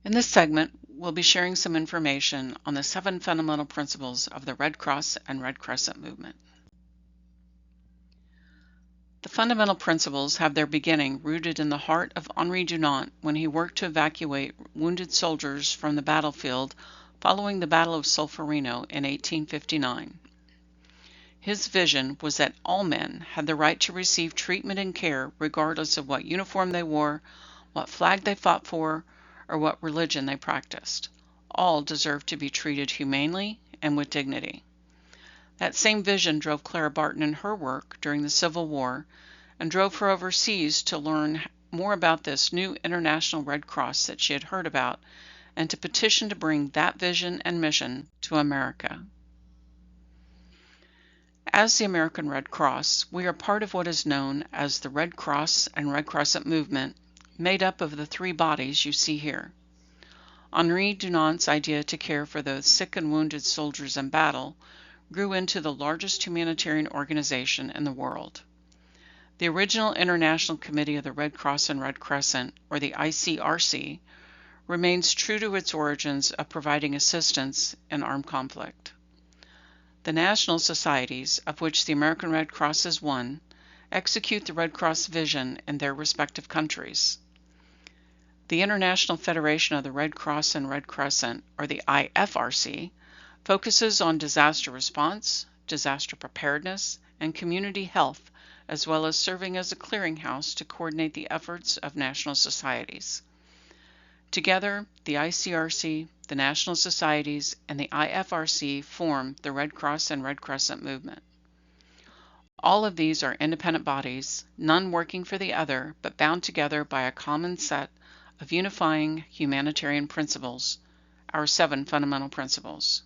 In this segment, we'll be sharing some information on the 7 fundamental principles of the Red Cross and Red Crescent movement. The fundamental principles have their beginning rooted in the heart of Henri Dunant when he worked to evacuate wounded soldiers from the battlefield following the Battle of Solferino in 1859. His vision was that all men had the right to receive treatment and care regardless of what uniform they wore, what flag they fought for, or what religion they practiced. All deserved to be treated humanely and with dignity. That same vision drove Clara Barton in her work during the Civil War and drove her overseas to learn more about this new International Red Cross that she had heard about and to petition to bring that vision and mission to America. As the American Red Cross, we are part of what is known as the Red Cross and Red Crescent movement, made up of the 3 bodies you see here. Henri Dunant's idea to care for those sick and wounded soldiers in battle grew into the largest humanitarian organization in the world. The original International Committee of the Red Cross and Red Crescent, or the ICRC, remains true to its origins of providing assistance in armed conflict. The national societies, of which the American Red Cross is one, execute the Red Cross vision in their respective countries. The International Federation of the Red Cross and Red Crescent, or the IFRC, focuses on disaster response, disaster preparedness, and community health, as well as serving as a clearinghouse to coordinate the efforts of national societies. Together, the ICRC, the national societies, and the IFRC form the Red Cross and Red Crescent movement. All of these are independent bodies, none working for the other, but bound together by a common set of unifying humanitarian principles, our 7 fundamental principles.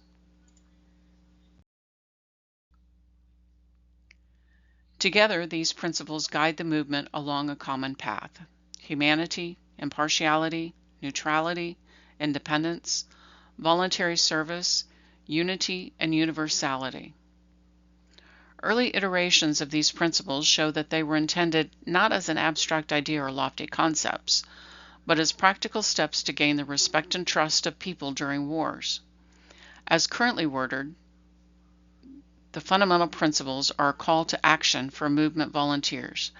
Together, these principles guide the movement along a common path: humanity, impartiality, neutrality, independence, voluntary service, unity, and universality. Early iterations of these principles show that they were intended not as an abstract idea or lofty concepts, but as practical steps to gain the respect and trust of people during wars. As currently worded, the fundamental principles are a call to action for movement volunteers.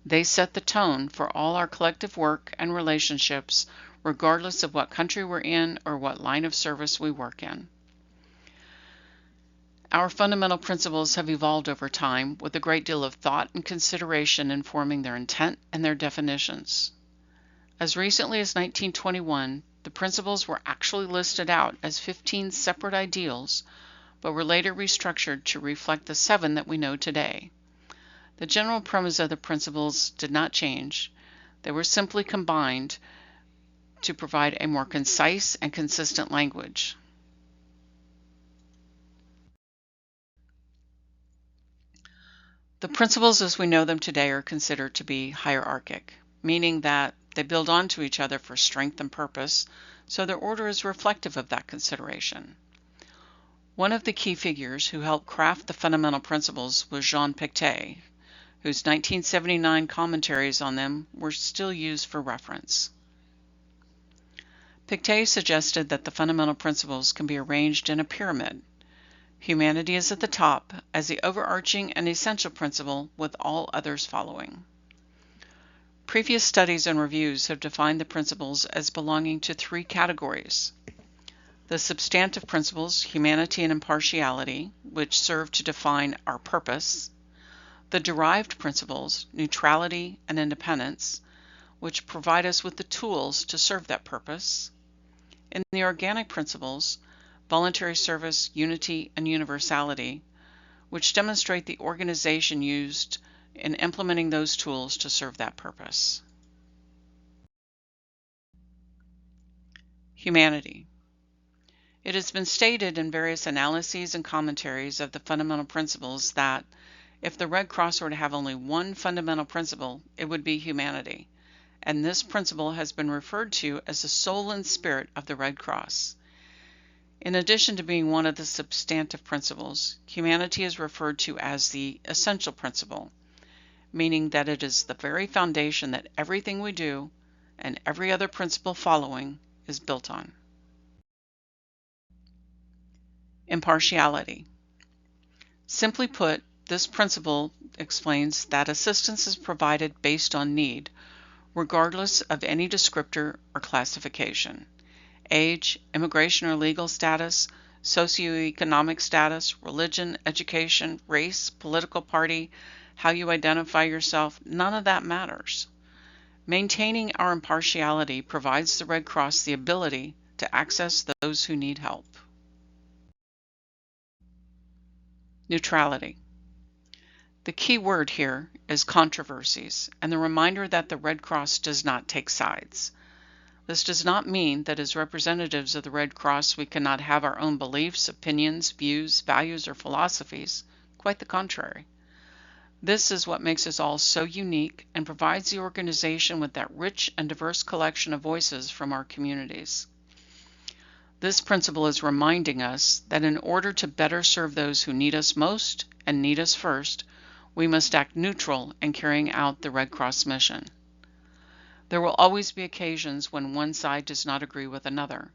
They set the tone for all our collective work and relationships, regardless of what country we're in or what line of service we work in. Our fundamental principles have evolved over time with a great deal of thought and consideration informing their intent and their definitions. As recently as 1921, the principles were actually listed out as 15 separate ideals, but were later restructured to reflect the 7 that we know today. The general premise of the principles did not change. They were simply combined to provide a more concise and consistent language. The principles as we know them today are considered to be hierarchic, meaning that they build onto each other for strength and purpose, so their order is reflective of that consideration. One of the key figures who helped craft the fundamental principles was Jean Pictet, whose 1979 commentaries on them were still used for reference. Pictet suggested that the fundamental principles can be arranged in a pyramid. Humanity is at the top as the overarching and essential principle, with all others following. Previous studies and reviews have defined the principles as belonging to 3 categories: the substantive principles, humanity and impartiality, which serve to define our purpose; the derived principles, neutrality and independence, which provide us with the tools to serve that purpose; and the organic principles, voluntary service, unity, and universality, which demonstrate the organization used in implementing those tools to serve that purpose. Humanity. It has been stated in various analyses and commentaries of the fundamental principles that if the Red Cross were to have only one fundamental principle, it would be humanity, and this principle has been referred to as the soul and spirit of the Red Cross. In addition to being one of the substantive principles, humanity is referred to as the essential principle, meaning that it is the very foundation that everything we do, and every other principle following, is built on. Impartiality. Simply put, this principle explains that assistance is provided based on need, regardless of any descriptor or classification. Age, immigration or legal status, socioeconomic status, religion, education, race, political party, how you identify yourself, none of that matters. Maintaining our impartiality provides the Red Cross the ability to access those who need help. Neutrality. The key word here is controversies, and the reminder that the Red Cross does not take sides. This does not mean that as representatives of the Red Cross we cannot have our own beliefs, opinions, views, values, or philosophies. Quite the contrary. This is what makes us all so unique and provides the organization with that rich and diverse collection of voices from our communities. This principle is reminding us that in order to better serve those who need us most and need us first, we must act neutral in carrying out the Red Cross mission. There will always be occasions when one side does not agree with another.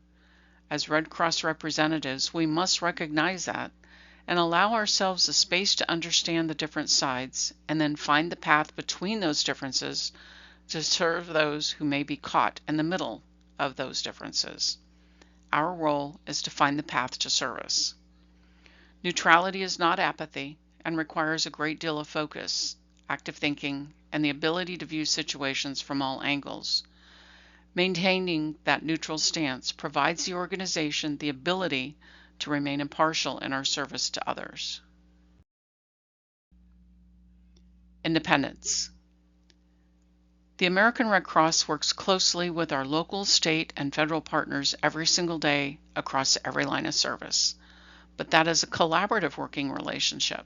As Red Cross representatives, we must recognize that and allow ourselves the space to understand the different sides and then find the path between those differences to serve those who may be caught in the middle of those differences. Our role is to find the path to service. Neutrality is not apathy and requires a great deal of focus, active thinking, and the ability to view situations from all angles. Maintaining that neutral stance provides the organization the ability to remain impartial in our service to others. Independence. The American Red Cross works closely with our local, state, and federal partners every single day across every line of service, but that is a collaborative working relationship.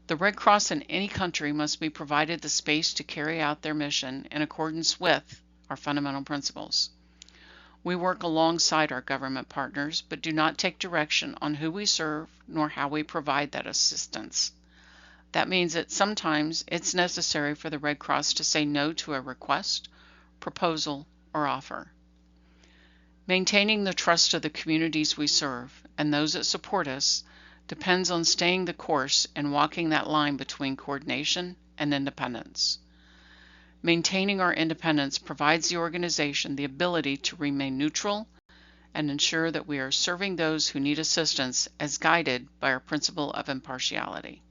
The Red Cross in any country must be provided the space to carry out their mission in accordance with our fundamental principles. We work alongside our government partners, but do not take direction on who we serve nor how we provide that assistance. That means that sometimes it's necessary for the Red Cross to say no to a request, proposal, or offer. Maintaining the trust of the communities we serve and those that support us depends on staying the course and walking that line between coordination and independence. Maintaining our independence provides the organization the ability to remain neutral and ensure that we are serving those who need assistance as guided by our principle of impartiality.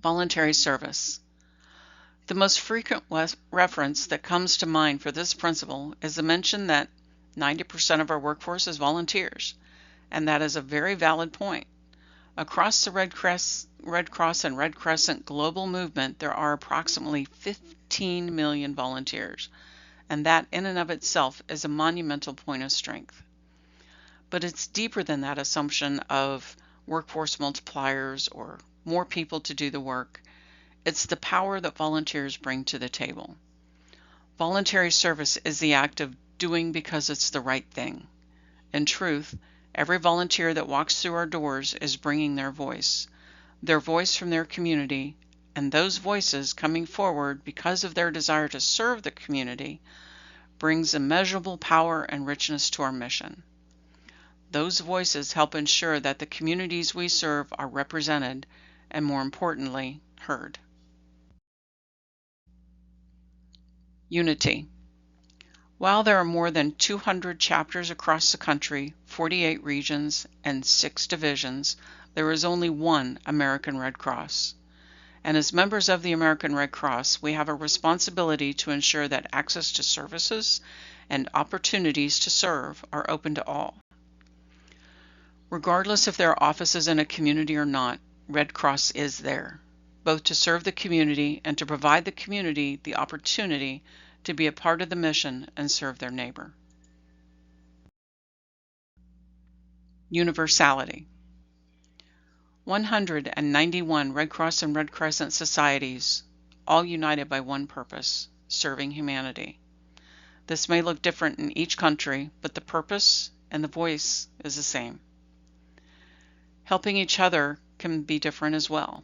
Voluntary service. The most frequent reference that comes to mind for this principle is the mention that 90% of our workforce is volunteers, and that is a very valid point. Across the Red Cross and Red Crescent global movement, there are approximately 15 million volunteers, and that in and of itself is a monumental point of strength. But it's deeper than that assumption of workforce multipliers or more people to do the work. It's the power that volunteers bring to the table. Voluntary service is the act of doing because it's the right thing. In truth, every volunteer that walks through our doors is bringing their voice from their community, and those voices coming forward because of their desire to serve the community brings immeasurable power and richness to our mission. Those voices help ensure that the communities we serve are represented and, more importantly, heard. Unity. While there are more than 200 chapters across the country, 48 regions, and 6 divisions, there is only one American Red Cross. And as members of the American Red Cross, we have a responsibility to ensure that access to services and opportunities to serve are open to all. Regardless if there are offices in a community or not, Red Cross is there, both to serve the community and to provide the community the opportunity to be a part of the mission and serve their neighbor. Universality. 191 Red Cross and Red Crescent societies, all united by one purpose, serving humanity. This may look different in each country, but the purpose and the voice is the same. Helping each other can be different as well,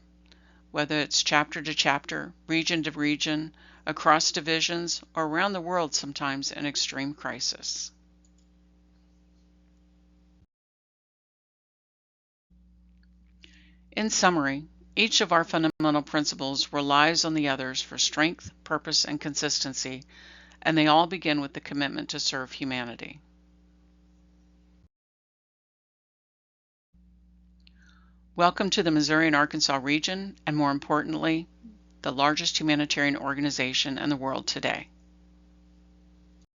whether it's chapter to chapter, region to region, across divisions, or around the world sometimes in extreme crisis. In summary, each of our fundamental principles relies on the others for strength, purpose, and consistency, and they all begin with the commitment to serve humanity. Welcome to the Missouri and Arkansas region, and more importantly, the largest humanitarian organization in the world today.